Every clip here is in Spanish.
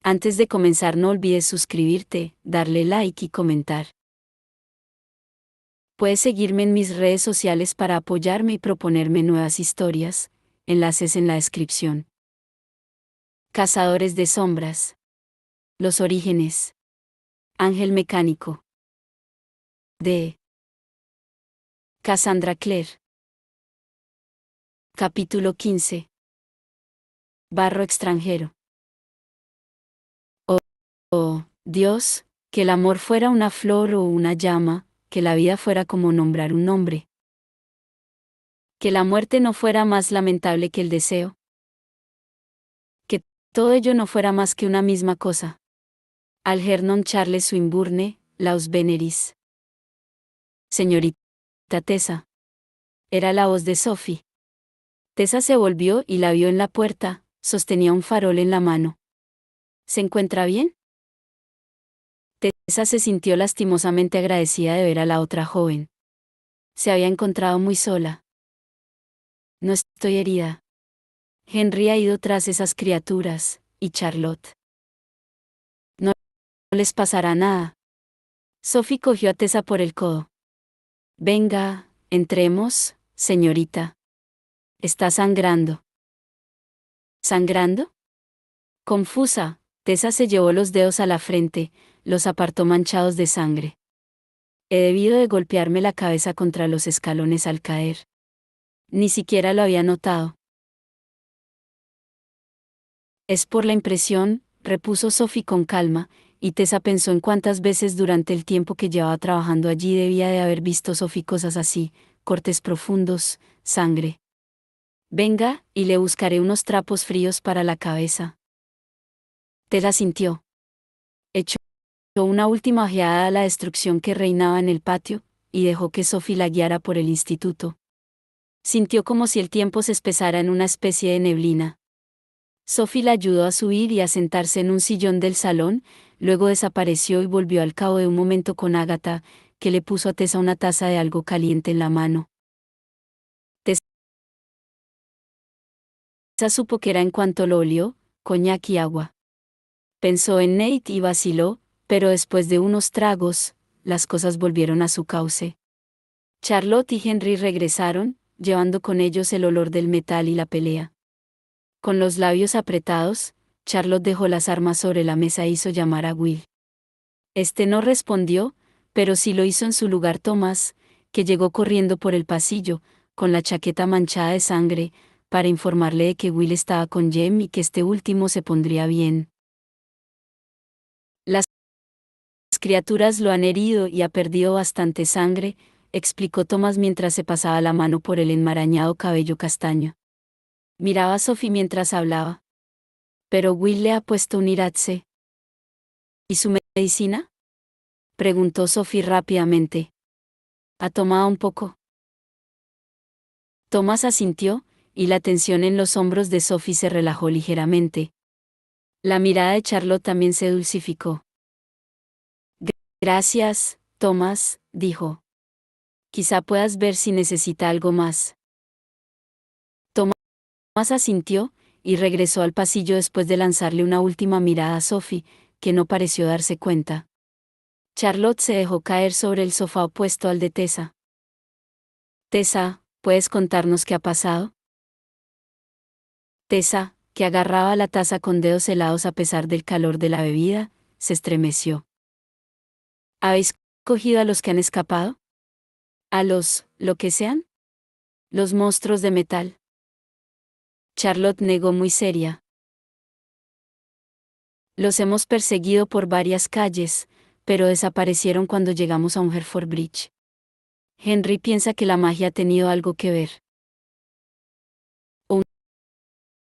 Antes de comenzar no olvides suscribirte, darle like y comentar. Puedes seguirme en mis redes sociales para apoyarme y proponerme nuevas historias, enlaces en la descripción. Cazadores de sombras. Los orígenes. Ángel mecánico. De Cassandra Clare. Capítulo 15. Barro extranjero. Oh, Dios, que el amor fuera una flor o una llama, que la vida fuera como nombrar un nombre. Que la muerte no fuera más lamentable que el deseo. Que todo ello no fuera más que una misma cosa. Algernon Charles Swinburne, Laus Veneris. Señorita Tessa. Era la voz de Sophie. Tessa se volvió y la vio en la puerta, sostenía un farol en la mano. ¿Se encuentra bien? Tessa se sintió lastimosamente agradecida de ver a la otra joven. Se había encontrado muy sola. No estoy herida. Henry ha ido tras esas criaturas, y Charlotte. No les pasará nada. Sophie cogió a Tessa por el codo. Venga, entremos, señorita. Está sangrando. ¿Sangrando? Confusa, Tessa se llevó los dedos a la frente, los apartó manchados de sangre. He debido de golpearme la cabeza contra los escalones al caer. Ni siquiera lo había notado. Es por la impresión, repuso Sophie con calma, y Tessa pensó en cuántas veces durante el tiempo que llevaba trabajando allí debía de haber visto Sophie cosas así, cortes profundos, sangre. Venga, y le buscaré unos trapos fríos para la cabeza. Tessa sintió. Echó una última ojeada a la destrucción que reinaba en el patio, y dejó que Sophie la guiara por el instituto. Sintió como si el tiempo se espesara en una especie de neblina. Sophie la ayudó a subir y a sentarse en un sillón del salón, luego desapareció y volvió al cabo de un momento con Agatha, que le puso a Tessa una taza de algo caliente en la mano. Tessa supo que era en cuanto lo olió, coñac y agua. Pensó en Nate y vaciló, pero después de unos tragos, las cosas volvieron a su cauce. Charlotte y Henry regresaron, llevando con ellos el olor del metal y la pelea. Con los labios apretados, Charlotte dejó las armas sobre la mesa e hizo llamar a Will. Este no respondió, pero sí lo hizo en su lugar Thomas, que llegó corriendo por el pasillo, con la chaqueta manchada de sangre, para informarle de que Will estaba con Jem y que este último se pondría bien. Las criaturas lo han herido y ha perdido bastante sangre, explicó Thomas mientras se pasaba la mano por el enmarañado cabello castaño. Miraba a Sophie mientras hablaba. Pero Will le ha puesto un iratse. ¿Y su medicina? Preguntó Sophie rápidamente. ¿Ha tomado un poco? Thomas asintió, y la tensión en los hombros de Sophie se relajó ligeramente. La mirada de Charlotte también se dulcificó. Gracias, Thomas, dijo. Quizá puedas ver si necesita algo más. Thomas asintió, y regresó al pasillo después de lanzarle una última mirada a Sophie, que no pareció darse cuenta. Charlotte se dejó caer sobre el sofá opuesto al de Tessa. Tessa, ¿puedes contarnos qué ha pasado? Tessa, que agarraba la taza con dedos helados a pesar del calor de la bebida, se estremeció. ¿Habéis cogido a los que han escapado? ¿A lo que sean? Los monstruos de metal. Charlotte negó muy seria. Los hemos perseguido por varias calles, pero desaparecieron cuando llegamos a un Hereford Bridge. Henry piensa que la magia ha tenido algo que ver.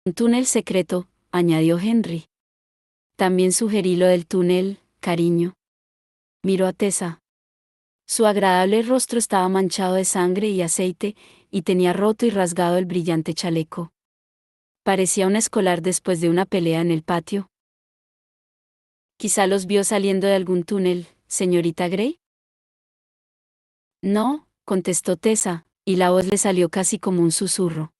Un túnel secreto, añadió Henry. También sugerí lo del túnel, cariño. Miró a Tessa. Su agradable rostro estaba manchado de sangre y aceite, y tenía roto y rasgado el brillante chaleco. Parecía un escolar después de una pelea en el patio. Quizá los vio saliendo de algún túnel, señorita Grey. No, contestó Tessa, y la voz le salió casi como un susurro.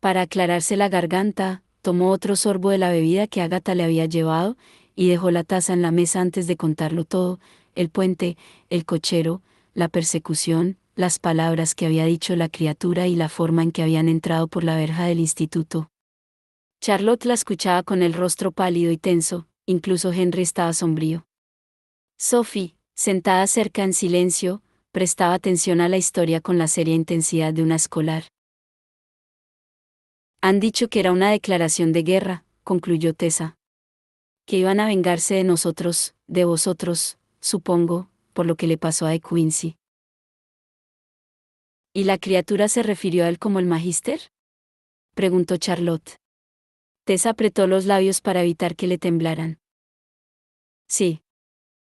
Para aclararse la garganta, tomó otro sorbo de la bebida que Agatha le había llevado, y dejó la taza en la mesa antes de contarlo todo: el puente, el cochero, la persecución, las palabras que había dicho la criatura y la forma en que habían entrado por la verja del instituto. Charlotte la escuchaba con el rostro pálido y tenso, incluso Henry estaba sombrío. Sophie, sentada cerca en silencio, prestaba atención a la historia con la seria intensidad de una escolar. Han dicho que era una declaración de guerra, concluyó Tessa. Que iban a vengarse de nosotros, de vosotros, supongo, por lo que le pasó a De Quincy. ¿Y la criatura se refirió a él como el magíster?, preguntó Charlotte. Tessa apretó los labios para evitar que le temblaran. Sí.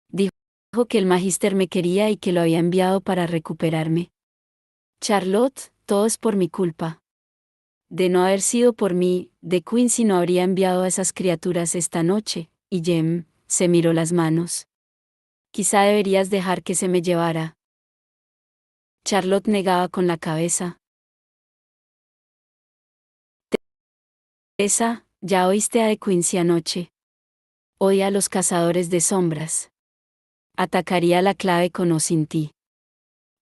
Dijo que el magíster me quería y que lo había enviado para recuperarme. Charlotte, todo es por mi culpa. De no haber sido por mí, De Quincy no habría enviado a esas criaturas esta noche, y Jem se miró las manos. Quizá deberías dejar que se me llevara. Charlotte negaba con la cabeza. Tessa, ya oíste a De Quincy anoche. Odia a los cazadores de sombras. Atacaría la clave con o sin ti.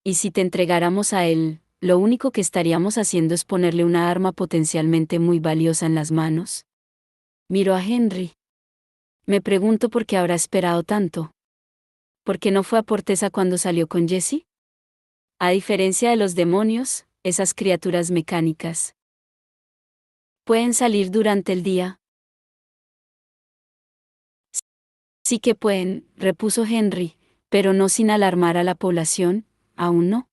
Y si te entregáramos a él, lo único que estaríamos haciendo es ponerle una arma potencialmente muy valiosa en las manos. Miró a Henry. Me pregunto por qué habrá esperado tanto. ¿Por qué no fue a por Tessa cuando salió con Jessie? A diferencia de los demonios, esas criaturas mecánicas pueden salir durante el día. Sí que pueden, repuso Henry, pero no sin alarmar a la población, aún no.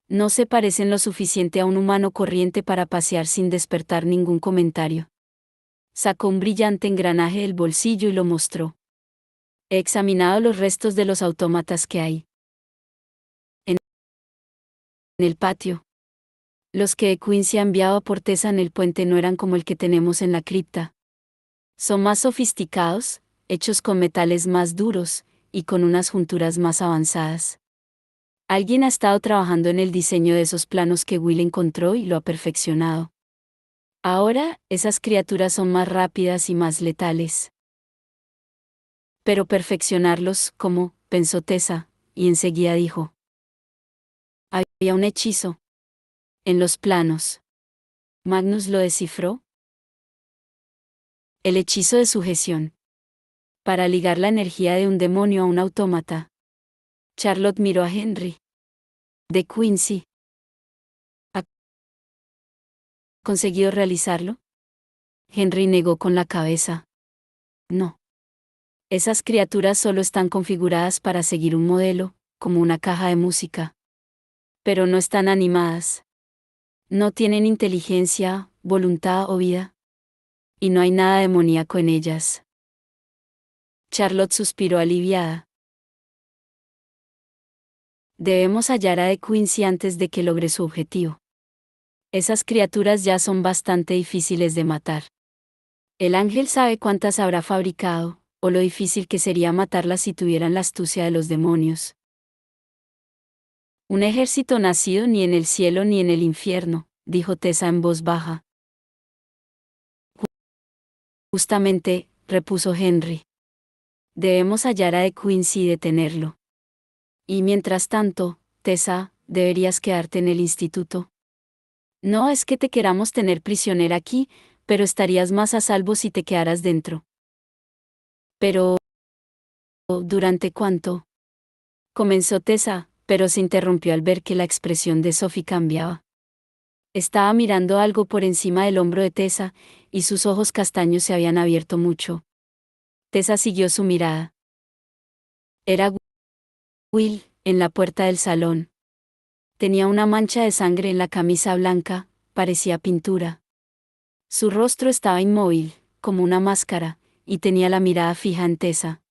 No se parecen lo suficiente a un humano corriente para pasear sin despertar ningún comentario. Sacó un brillante engranaje del bolsillo y lo mostró. He examinado los restos de los autómatas que hay en el patio. Los que Quincy ha enviado a por Tessa en el puente no eran como el que tenemos en la cripta. Son más sofisticados, hechos con metales más duros, y con unas junturas más avanzadas. Alguien ha estado trabajando en el diseño de esos planos que Will encontró y lo ha perfeccionado. Ahora, esas criaturas son más rápidas y más letales. Pero perfeccionarlos, ¿cómo?, pensó Tessa, y enseguida dijo. Había un hechizo en los planos. ¿Magnus lo descifró? El hechizo de sujeción. Para ligar la energía de un demonio a un autómata. Charlotte miró a Henry. De Quincy. ¿Ha conseguido realizarlo? Henry negó con la cabeza. No. Esas criaturas solo están configuradas para seguir un modelo, como una caja de música. Pero no están animadas. No tienen inteligencia, voluntad o vida. Y no hay nada demoníaco en ellas. Charlotte suspiró aliviada. Debemos hallar a De Quincy antes de que logre su objetivo. Esas criaturas ya son bastante difíciles de matar. El ángel sabe cuántas habrá fabricado, o lo difícil que sería matarlas si tuvieran la astucia de los demonios. Un ejército nacido ni en el cielo ni en el infierno, dijo Tessa en voz baja. Justamente, repuso Henry. Debemos hallar a De Quincy y detenerlo. Y mientras tanto, Tessa, deberías quedarte en el instituto. No es que te queramos tener prisionera aquí, pero estarías más a salvo si te quedaras dentro. Pero... ¿durante cuánto? Comenzó Tessa, pero se interrumpió al ver que la expresión de Sophie cambiaba. Estaba mirando algo por encima del hombro de Tessa, y sus ojos castaños se habían abierto mucho. Tessa siguió su mirada. Era Will, en la puerta del salón. Tenía una mancha de sangre en la camisa blanca, parecía pintura. Su rostro estaba inmóvil, como una máscara, y tenía la mirada fija en Tessa.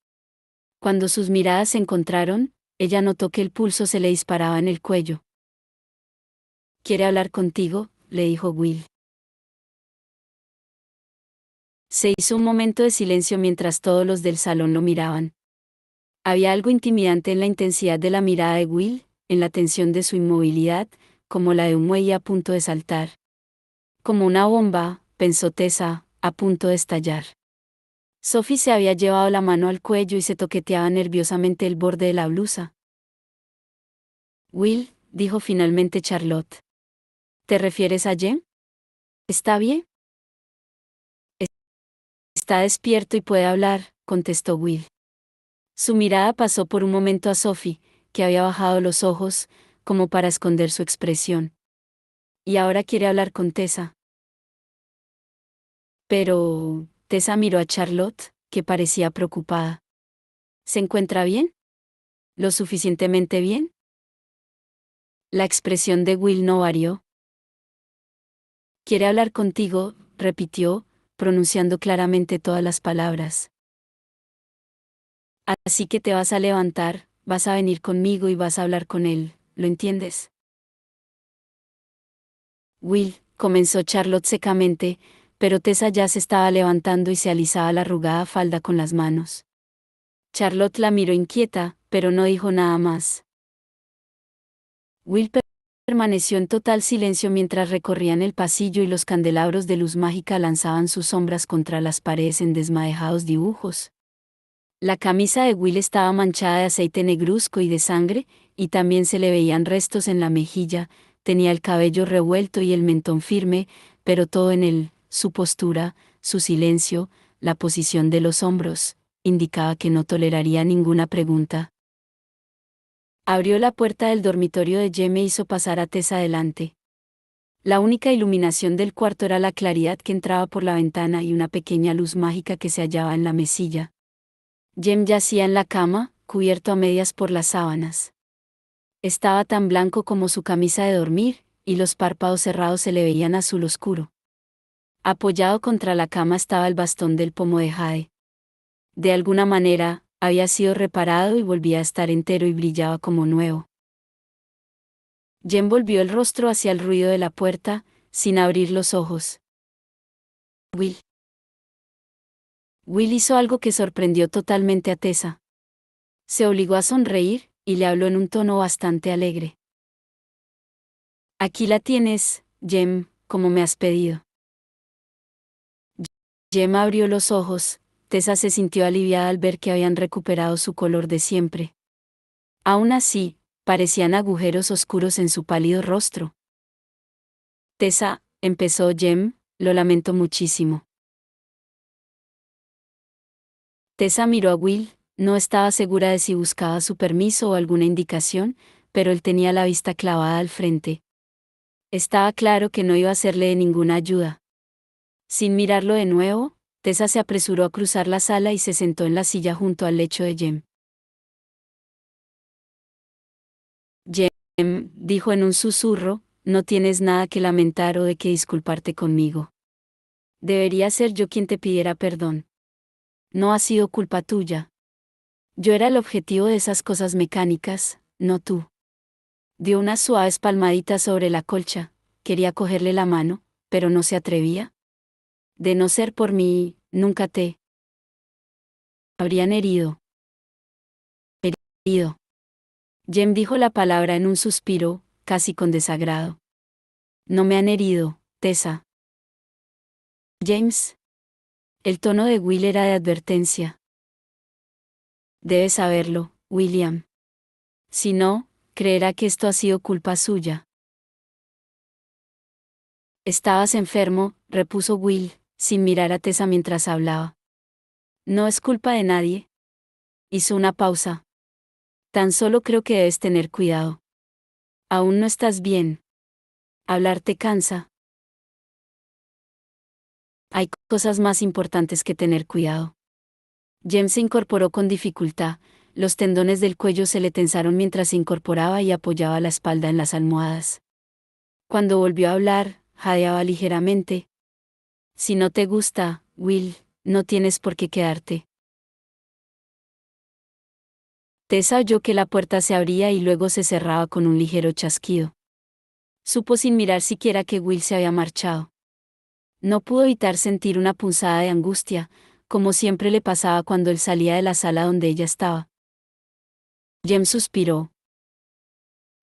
Cuando sus miradas se encontraron, ella notó que el pulso se le disparaba en el cuello. ¿Quiere hablar contigo?, le dijo Will. Se hizo un momento de silencio mientras todos los del salón lo miraban. Había algo intimidante en la intensidad de la mirada de Will, en la tensión de su inmovilidad, como la de un muelle a punto de saltar. Como una bomba, pensó Tessa, a punto de estallar. Sophie se había llevado la mano al cuello y se toqueteaba nerviosamente el borde de la blusa. Will, dijo finalmente Charlotte. ¿Te refieres a Jem? ¿Está bien? Está despierto y puede hablar, contestó Will. Su mirada pasó por un momento a Sophie, que había bajado los ojos, como para esconder su expresión. Y ahora quiere hablar con Tessa. Pero, Tessa miró a Charlotte, que parecía preocupada. ¿Se encuentra bien? ¿Lo suficientemente bien? La expresión de Will no varió. Quiere hablar contigo, repitió, pronunciando claramente todas las palabras. Así que te vas a levantar, vas a venir conmigo y vas a hablar con él, ¿lo entiendes? Will, comenzó Charlotte secamente, pero Tessa ya se estaba levantando y se alisaba la arrugada falda con las manos. Charlotte la miró inquieta, pero no dijo nada más. Will permaneció en total silencio mientras recorrían el pasillo y los candelabros de luz mágica lanzaban sus sombras contra las paredes en desmadejados dibujos. La camisa de Will estaba manchada de aceite negruzco y de sangre, y también se le veían restos en la mejilla, tenía el cabello revuelto y el mentón firme, pero todo en él, su postura, su silencio, la posición de los hombros, indicaba que no toleraría ninguna pregunta. Abrió la puerta del dormitorio de Jem e hizo pasar a Tessa adelante. La única iluminación del cuarto era la claridad que entraba por la ventana y una pequeña luz mágica que se hallaba en la mesilla. Jem yacía en la cama, cubierto a medias por las sábanas. Estaba tan blanco como su camisa de dormir, y los párpados cerrados se le veían azul oscuro. Apoyado contra la cama estaba el bastón del pomo de jade. De alguna manera, había sido reparado y volvía a estar entero y brillaba como nuevo. Jem volvió el rostro hacia el ruido de la puerta, sin abrir los ojos. Will. Will hizo algo que sorprendió totalmente a Tessa. Se obligó a sonreír, y le habló en un tono bastante alegre. Aquí la tienes, Jem, como me has pedido. Jem abrió los ojos, Tessa se sintió aliviada al ver que habían recuperado su color de siempre. Aún así, parecían agujeros oscuros en su pálido rostro. Tessa, empezó Jem, lo lamento muchísimo. Tessa miró a Will, no estaba segura de si buscaba su permiso o alguna indicación, pero él tenía la vista clavada al frente. Estaba claro que no iba a serle de ninguna ayuda. Sin mirarlo de nuevo, Tessa se apresuró a cruzar la sala y se sentó en la silla junto al lecho de Jem. Jem, dijo en un susurro, no tienes nada que lamentar o de qué disculparte conmigo. Debería ser yo quien te pidiera perdón. No ha sido culpa tuya. Yo era el objetivo de esas cosas mecánicas, no tú. Dio unas suaves palmaditas sobre la colcha, quería cogerle la mano, pero no se atrevía. De no ser por mí, nunca te habrían herido. Herido. Jem dijo la palabra en un suspiro, casi con desagrado. No me han herido, Tessa. James. El tono de Will era de advertencia. Debes saberlo, William. Si no, creerá que esto ha sido culpa suya. Estabas enfermo, repuso Will, sin mirar a Tessa mientras hablaba. No es culpa de nadie. Hizo una pausa. Tan solo creo que debes tener cuidado. Aún no estás bien. Hablar te cansa. Hay cosas más importantes que tener cuidado. Jem se incorporó con dificultad, los tendones del cuello se le tensaron mientras se incorporaba y apoyaba la espalda en las almohadas. Cuando volvió a hablar, jadeaba ligeramente. Si no te gusta, Will, no tienes por qué quedarte. Tessa oyó que la puerta se abría y luego se cerraba con un ligero chasquido. Supo sin mirar siquiera que Will se había marchado. No pudo evitar sentir una punzada de angustia, como siempre le pasaba cuando él salía de la sala donde ella estaba. Jem suspiró.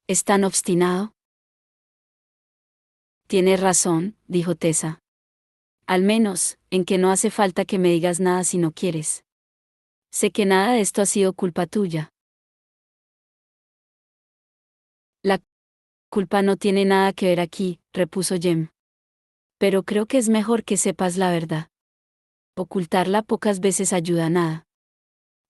¿Es tan obstinado? Tienes razón, dijo Tessa. Al menos, en que no hace falta que me digas nada si no quieres. Sé que nada de esto ha sido culpa tuya. La culpa no tiene nada que ver aquí, repuso Jem. Pero creo que es mejor que sepas la verdad. Ocultarla pocas veces ayuda a nada.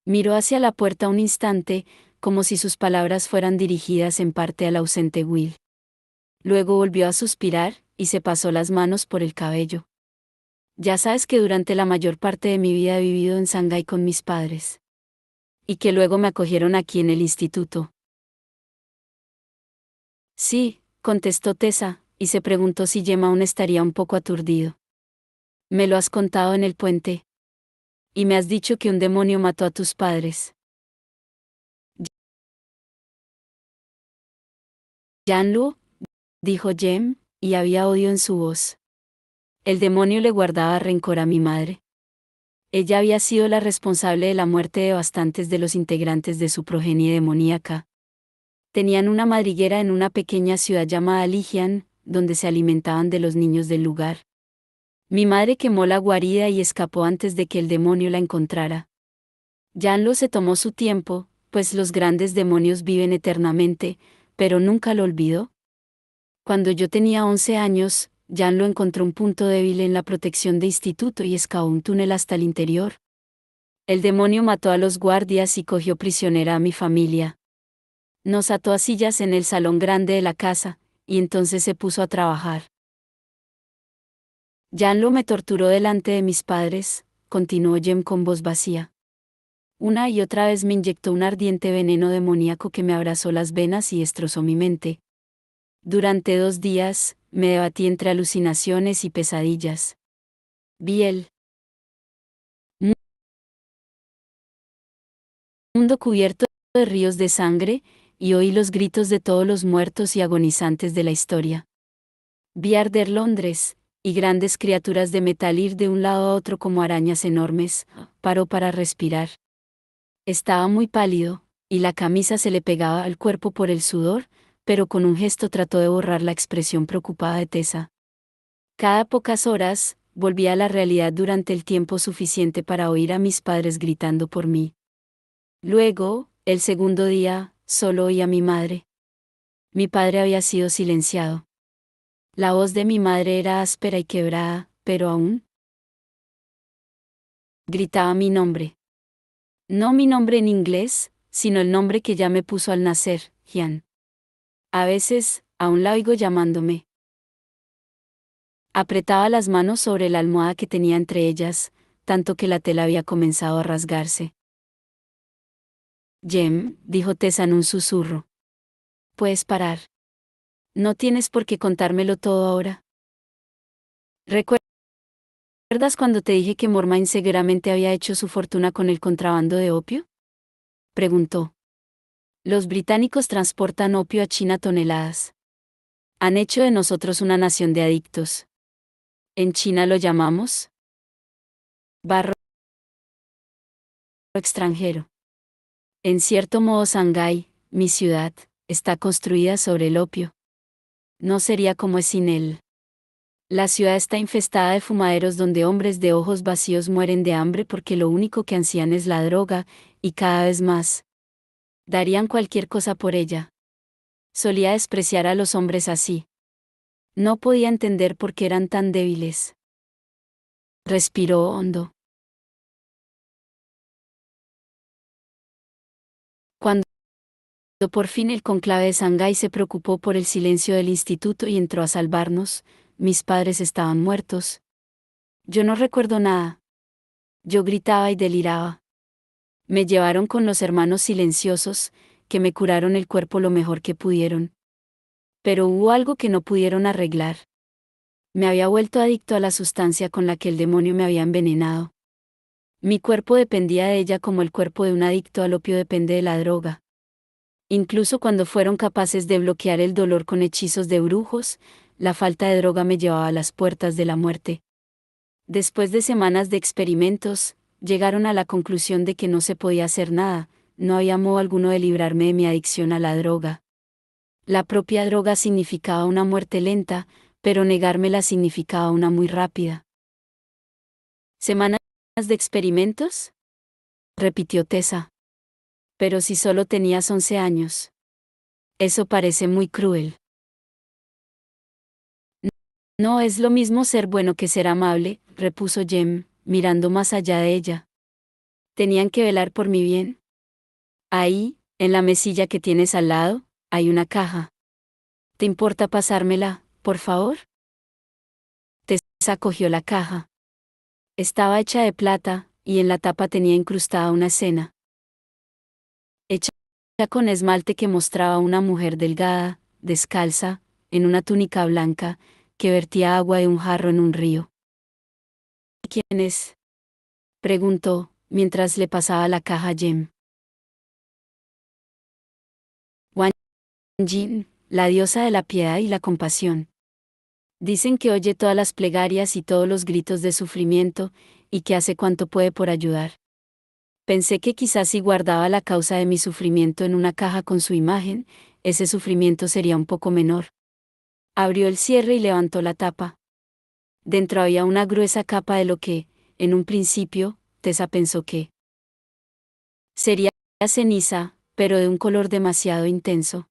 Miró hacia la puerta un instante, como si sus palabras fueran dirigidas en parte al ausente Will. Luego volvió a suspirar, y se pasó las manos por el cabello. Ya sabes que durante la mayor parte de mi vida he vivido en Shanghái con mis padres. Y que luego me acogieron aquí en el instituto. Sí, contestó Tessa, y se preguntó si Jem aún estaría un poco aturdido. Me lo has contado en el puente. Y me has dicho que un demonio mató a tus padres. Yanlu, dijo Jem, y había odio en su voz. El demonio le guardaba rencor a mi madre. Ella había sido la responsable de la muerte de bastantes de los integrantes de su progenie demoníaca. Tenían una madriguera en una pequeña ciudad llamada Lijian, donde se alimentaban de los niños del lugar. Mi madre quemó la guarida y escapó antes de que el demonio la encontrara. Yanlo se tomó su tiempo, pues los grandes demonios viven eternamente, pero nunca lo olvidó. Cuando yo tenía 11 años, Yanlo encontró un punto débil en la protección de instituto y excavó un túnel hasta el interior. El demonio mató a los guardias y cogió prisionera a mi familia. Nos ató a sillas en el salón grande de la casa, y entonces se puso a trabajar. Yanlo me torturó delante de mis padres, continuó Jem con voz vacía. Una y otra vez me inyectó un ardiente veneno demoníaco que me abrazó las venas y destrozó mi mente. Durante 2 días, me debatí entre alucinaciones y pesadillas. Vi el mundo cubierto de ríos de sangre, y oí los gritos de todos los muertos y agonizantes de la historia. Vi arder Londres, y grandes criaturas de metal ir de un lado a otro como arañas enormes. Paró para respirar. Estaba muy pálido, y la camisa se le pegaba al cuerpo por el sudor, pero con un gesto trató de borrar la expresión preocupada de Tessa. Cada pocas horas, volvía a la realidad durante el tiempo suficiente para oír a mis padres gritando por mí. Luego, el segundo día, solo oí a mi madre. Mi padre había sido silenciado. La voz de mi madre era áspera y quebrada, pero aún gritaba mi nombre. No mi nombre en inglés, sino el nombre que ya me puso al nacer, Jian. A veces, aún la oigo llamándome. Apretaba las manos sobre la almohada que tenía entre ellas, tanto que la tela había comenzado a rasgarse. Jem, dijo Tessa en un susurro. Puedes parar. No tienes por qué contármelo todo ahora. ¿Recuerdas cuando te dije que Mormain seguramente había hecho su fortuna con el contrabando de opio? Preguntó. Los británicos transportan opio a China toneladas. Han hecho de nosotros una nación de adictos. En China lo llamamos barro extranjero. En cierto modo Shanghái, mi ciudad, está construida sobre el opio. No sería como es sin él. La ciudad está infestada de fumaderos donde hombres de ojos vacíos mueren de hambre porque lo único que ansían es la droga, y cada vez más. Darían cualquier cosa por ella. Solía despreciar a los hombres así. No podía entender por qué eran tan débiles. Respiró hondo. Cuando por fin el conclave de Shanghái se preocupó por el silencio del instituto y entró a salvarnos, mis padres estaban muertos. Yo no recuerdo nada. Yo gritaba y deliraba. Me llevaron con los hermanos silenciosos, que me curaron el cuerpo lo mejor que pudieron. Pero hubo algo que no pudieron arreglar. Me había vuelto adicto a la sustancia con la que el demonio me había envenenado. Mi cuerpo dependía de ella como el cuerpo de un adicto al opio depende de la droga. Incluso cuando fueron capaces de bloquear el dolor con hechizos de brujos, la falta de droga me llevaba a las puertas de la muerte. Después de semanas de experimentos, llegaron a la conclusión de que no se podía hacer nada, no había modo alguno de librarme de mi adicción a la droga. La propia droga significaba una muerte lenta, pero negármela significaba una muy rápida. ¿Semanas de experimentos? Repitió Tessa. Pero si solo tenías 11 años. Eso parece muy cruel. No es lo mismo ser bueno que ser amable, repuso Jem, mirando más allá de ella. Tenían que velar por mi bien. Ahí, en la mesilla que tienes al lado, hay una caja. ¿Te importa pasármela, por favor? Tessa cogió la caja. Estaba hecha de plata, y en la tapa tenía incrustada una escena. Hecha con esmalte que mostraba a una mujer delgada, descalza, en una túnica blanca, que vertía agua de un jarro en un río. ¿Quién es? Preguntó, mientras le pasaba la caja a Jem. Wan Yin, la diosa de la piedad y la compasión. Dicen que oye todas las plegarias y todos los gritos de sufrimiento, y que hace cuanto puede por ayudar. Pensé que quizás si guardaba la causa de mi sufrimiento en una caja con su imagen, ese sufrimiento sería un poco menor. Abrió el cierre y levantó la tapa. Dentro había una gruesa capa de lo que, en un principio, Tessa pensó que sería ceniza, pero de un color demasiado intenso.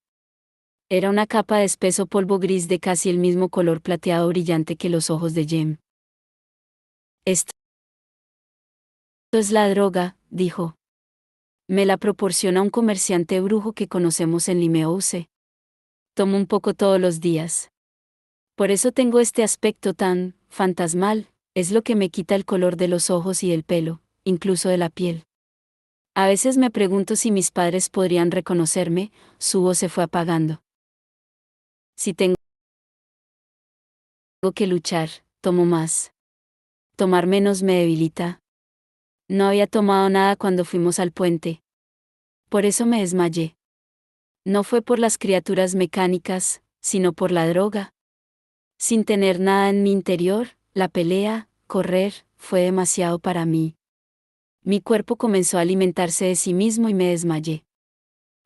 Era una capa de espeso polvo gris de casi el mismo color plateado brillante que los ojos de Jem. Esto es la droga, dijo. Me la proporciona un comerciante brujo que conocemos en Limehouse. Tomo un poco todos los días. Por eso tengo este aspecto tan fantasmal, es lo que me quita el color de los ojos y del pelo, incluso de la piel. A veces me pregunto si mis padres podrían reconocerme, su voz se fue apagando. Si tengo que luchar, tomo más. Tomar menos me debilita. No había tomado nada cuando fuimos al puente. Por eso me desmayé. No fue por las criaturas mecánicas, sino por la droga. Sin tener nada en mi interior, la pelea, correr, fue demasiado para mí. Mi cuerpo comenzó a alimentarse de sí mismo y me desmayé.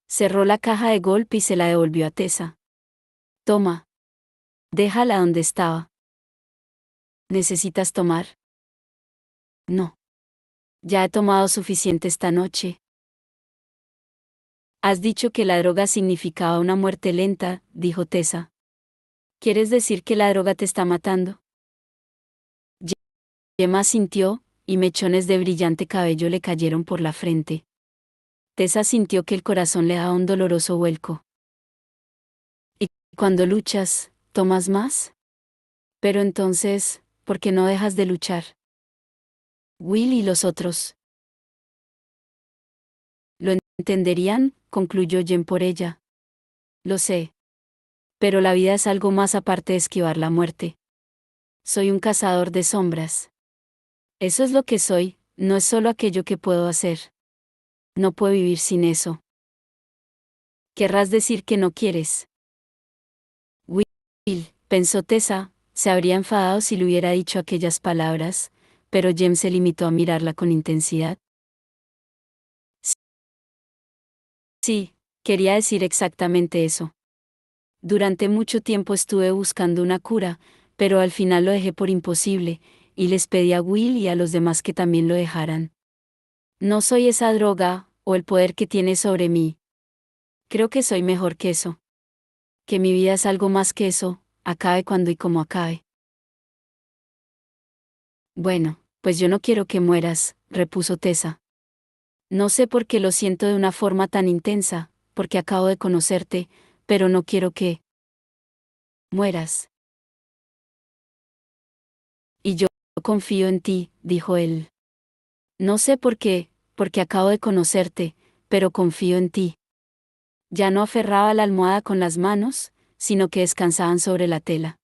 Cerró la caja de golpe y se la devolvió a Tessa. Toma. Déjala donde estaba. ¿Necesitas tomar? No. Ya he tomado suficiente esta noche. Has dicho que la droga significaba una muerte lenta, dijo Tessa. ¿Quieres decir que la droga te está matando? Gemma sintió, y mechones de brillante cabello le cayeron por la frente. Tessa sintió que el corazón le daba un doloroso vuelco. ¿Y cuando luchas, tomas más? Pero entonces, ¿por qué no dejas de luchar? Will y los otros lo entenderían, concluyó Jen por ella. Lo sé. Pero la vida es algo más aparte de esquivar la muerte. Soy un cazador de sombras. Eso es lo que soy, no es solo aquello que puedo hacer. No puedo vivir sin eso. ¿Querrás decir que no quieres? Will, pensó Tessa, se habría enfadado si le hubiera dicho aquellas palabras, pero Jem se limitó a mirarla con intensidad. Sí, quería decir exactamente eso. Durante mucho tiempo estuve buscando una cura, pero al final lo dejé por imposible, y les pedí a Will y a los demás que también lo dejaran. No soy esa droga, o el poder que tiene sobre mí. Creo que soy mejor que eso. Que mi vida es algo más que eso, acabe cuando y como acabe. Bueno, pues yo no quiero que mueras, repuso Tessa. No sé por qué lo siento de una forma tan intensa, porque acabo de conocerte, pero no quiero que mueras. Y yo confío en ti, dijo él. No sé por qué, porque acabo de conocerte, pero confío en ti. Ya no aferraba la almohada con las manos, sino que descansaban sobre la tela.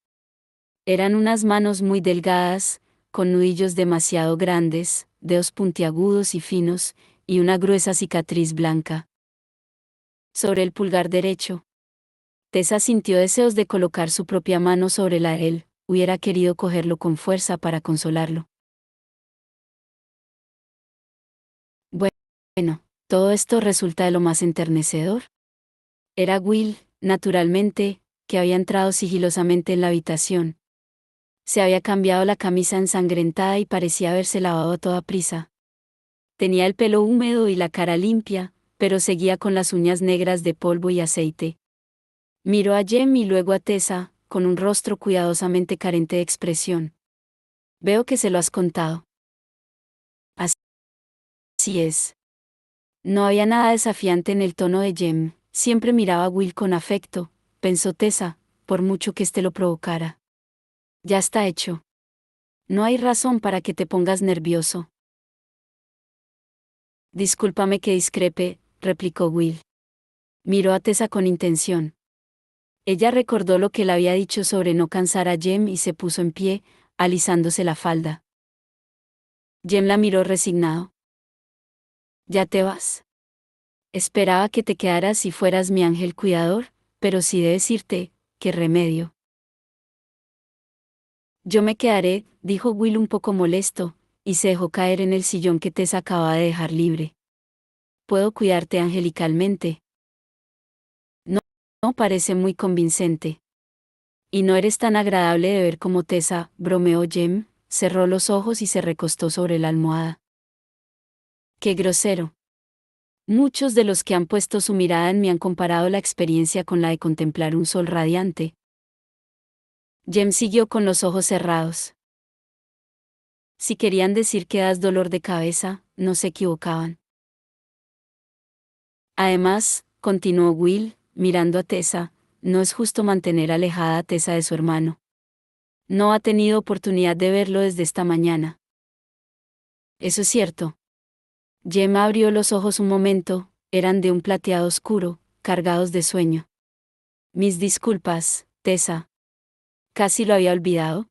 Eran unas manos muy delgadas, con nudillos demasiado grandes, dedos puntiagudos y finos, y una gruesa cicatriz blanca. Sobre el pulgar derecho. Tessa sintió deseos de colocar su propia mano sobre la de él, hubiera querido cogerlo con fuerza para consolarlo. Bueno, todo esto resulta de lo más enternecedor. Era Will, naturalmente, que había entrado sigilosamente en la habitación. Se había cambiado la camisa ensangrentada y parecía haberse lavado a toda prisa. Tenía el pelo húmedo y la cara limpia, pero seguía con las uñas negras de polvo y aceite. Miró a Jem y luego a Tessa, con un rostro cuidadosamente carente de expresión. Veo que se lo has contado. Así es. No había nada desafiante en el tono de Jem, siempre miraba a Will con afecto, pensó Tessa, por mucho que éste lo provocara. Ya está hecho. No hay razón para que te pongas nervioso. Discúlpame que discrepe, replicó Will. Miró a Tessa con intención. Ella recordó lo que le había dicho sobre no cansar a Jem y se puso en pie, alisándose la falda. Jem la miró resignado. ¿Ya te vas? Esperaba que te quedaras y fueras mi ángel cuidador, pero si debes irte, ¿qué remedio? Yo me quedaré, dijo Will un poco molesto, y se dejó caer en el sillón que Tessa acababa de dejar libre. Puedo cuidarte angelicalmente. No, no parece muy convincente. Y no eres tan agradable de ver como Tessa, bromeó Jem, cerró los ojos y se recostó sobre la almohada. ¡Qué grosero! Muchos de los que han puesto su mirada en mí han comparado la experiencia con la de contemplar un sol radiante. Jem siguió con los ojos cerrados. Si querían decir que das dolor de cabeza, no se equivocaban. Además, continuó Will, mirando a Tessa, no es justo mantener alejada a Tessa de su hermano. No ha tenido oportunidad de verlo desde esta mañana. Eso es cierto. Jem abrió los ojos un momento, eran de un plateado oscuro, cargados de sueño. Mis disculpas, Tessa. Casi lo había olvidado.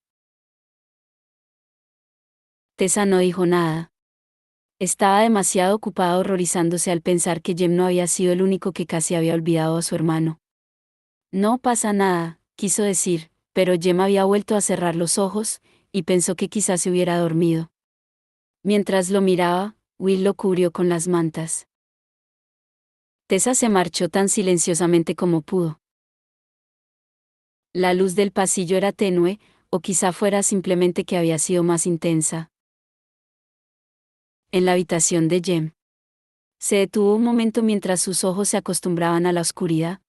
Tessa no dijo nada. Estaba demasiado ocupada horrorizándose al pensar que Jem no había sido el único que casi había olvidado a su hermano. No pasa nada, quiso decir, pero Jem había vuelto a cerrar los ojos, y pensó que quizás se hubiera dormido. Mientras lo miraba, Will lo cubrió con las mantas. Tessa se marchó tan silenciosamente como pudo. La luz del pasillo era tenue, o quizá fuera simplemente que había sido más intensa. En la habitación de Jem. Se detuvo un momento mientras sus ojos se acostumbraban a la oscuridad.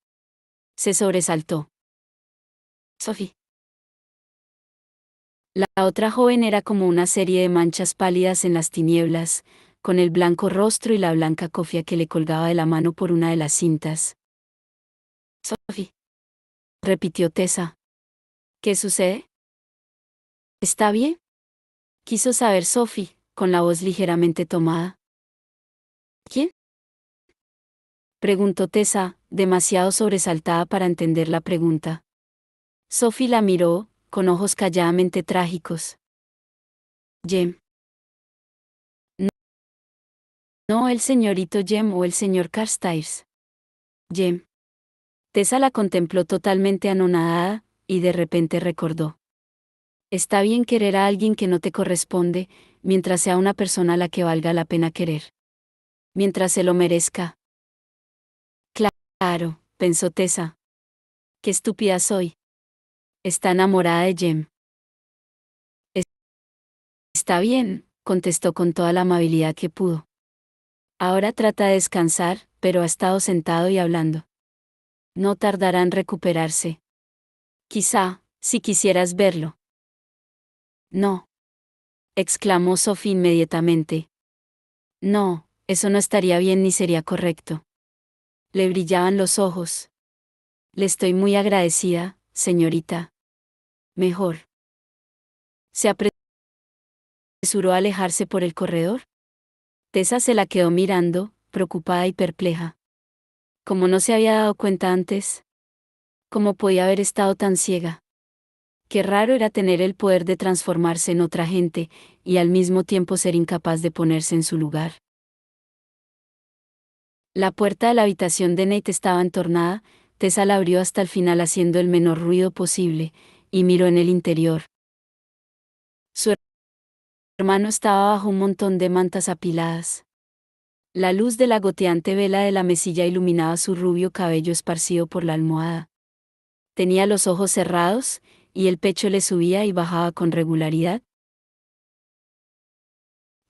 Se sobresaltó. Sophie. La otra joven era como una serie de manchas pálidas en las tinieblas, con el blanco rostro y la blanca cofia que le colgaba de la mano por una de las cintas. Sophie. Repitió Tessa. ¿Qué sucede? ¿Está bien? Quiso saber Sophie, con la voz ligeramente tomada. ¿Quién? Preguntó Tessa, demasiado sobresaltada para entender la pregunta. Sophie la miró, con ojos calladamente trágicos. Jem. No el señorito Jem o el señor Carstairs. Jem. Tessa la contempló totalmente anonadada, y de repente recordó. Está bien querer a alguien que no te corresponde, mientras sea una persona a la que valga la pena querer. Mientras se lo merezca. Claro, pensó Tessa. Qué estúpida soy. Está enamorada de Jem. Está bien, contestó con toda la amabilidad que pudo. Ahora trata de descansar, pero ha estado sentado y hablando. No tardará en recuperarse. Quizá, si quisieras verlo. No. Exclamó Sophie inmediatamente. No, eso no estaría bien ni sería correcto. Le brillaban los ojos. Le estoy muy agradecida, señorita. Mejor. ¿Se apresuró a alejarse por el corredor? Tessa se la quedó mirando, preocupada y perpleja. ¿Cómo no se había dado cuenta antes? ¿Cómo podía haber estado tan ciega? Qué raro era tener el poder de transformarse en otra gente, y al mismo tiempo ser incapaz de ponerse en su lugar. La puerta de la habitación de Nate estaba entornada, Tessa la abrió hasta el final haciendo el menor ruido posible, y miró en el interior. Su hermano estaba bajo un montón de mantas apiladas. La luz de la goteante vela de la mesilla iluminaba su rubio cabello esparcido por la almohada. Tenía los ojos cerrados, y el pecho le subía y bajaba con regularidad.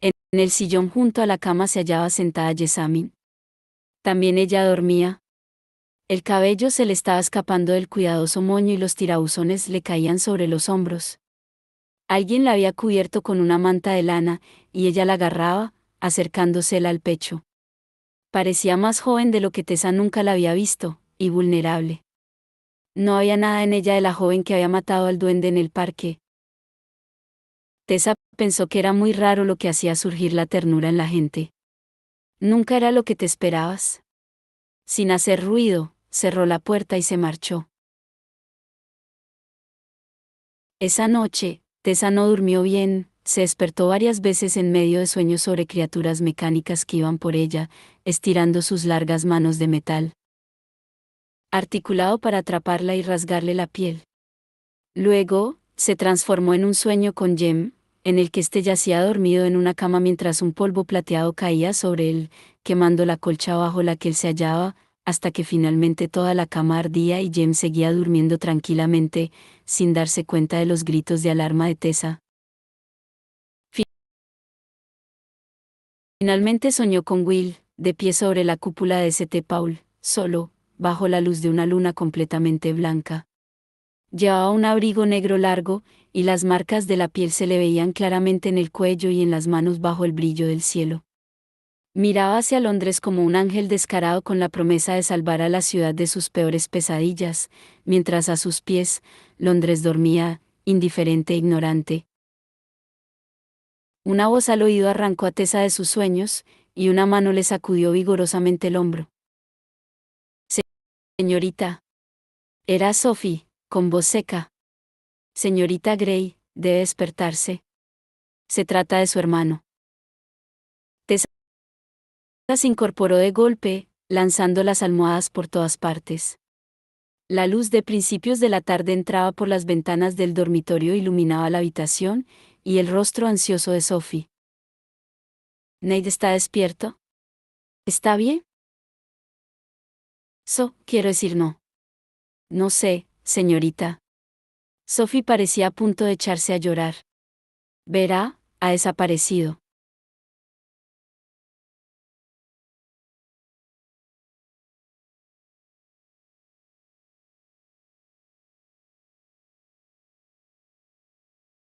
En el sillón junto a la cama se hallaba sentada Jessamine. También ella dormía. El cabello se le estaba escapando del cuidadoso moño y los tirabuzones le caían sobre los hombros. Alguien la había cubierto con una manta de lana, y ella la agarraba, acercándosela al pecho. Parecía más joven de lo que Tessa nunca la había visto, y vulnerable. No había nada en ella de la joven que había matado al duende en el parque. Tessa pensó que era muy raro lo que hacía surgir la ternura en la gente. Nunca era lo que te esperabas. Sin hacer ruido, cerró la puerta y se marchó. Esa noche, Tessa no durmió bien, se despertó varias veces en medio de sueños sobre criaturas mecánicas que iban por ella, estirando sus largas manos de metal, articulado para atraparla y rasgarle la piel. Luego, se transformó en un sueño con Jem, en el que éste yacía dormido en una cama mientras un polvo plateado caía sobre él, quemando la colcha bajo la que él se hallaba, hasta que finalmente toda la cama ardía y Jem seguía durmiendo tranquilamente, sin darse cuenta de los gritos de alarma de Tessa. Finalmente soñó con Will, de pie sobre la cúpula de St. Paul, solo, bajo la luz de una luna completamente blanca. Llevaba un abrigo negro largo, y las marcas de la piel se le veían claramente en el cuello y en las manos bajo el brillo del cielo. Miraba hacia Londres como un ángel descarado con la promesa de salvar a la ciudad de sus peores pesadillas, mientras a sus pies, Londres dormía, indiferente e ignorante. Una voz al oído arrancó a Tessa de sus sueños, y una mano le sacudió vigorosamente el hombro. Señorita. Era Sophie, con voz seca. Señorita Grey, debe despertarse. Se trata de su hermano. Tessa se incorporó de golpe, lanzando las almohadas por todas partes. La luz de principios de la tarde entraba por las ventanas del dormitorio e iluminaba la habitación, y el rostro ansioso de Sophie. ¿Nate está despierto? ¿Está bien? Quiero decir no. No sé, señorita. Sophie parecía a punto de echarse a llorar. Verá, ha desaparecido.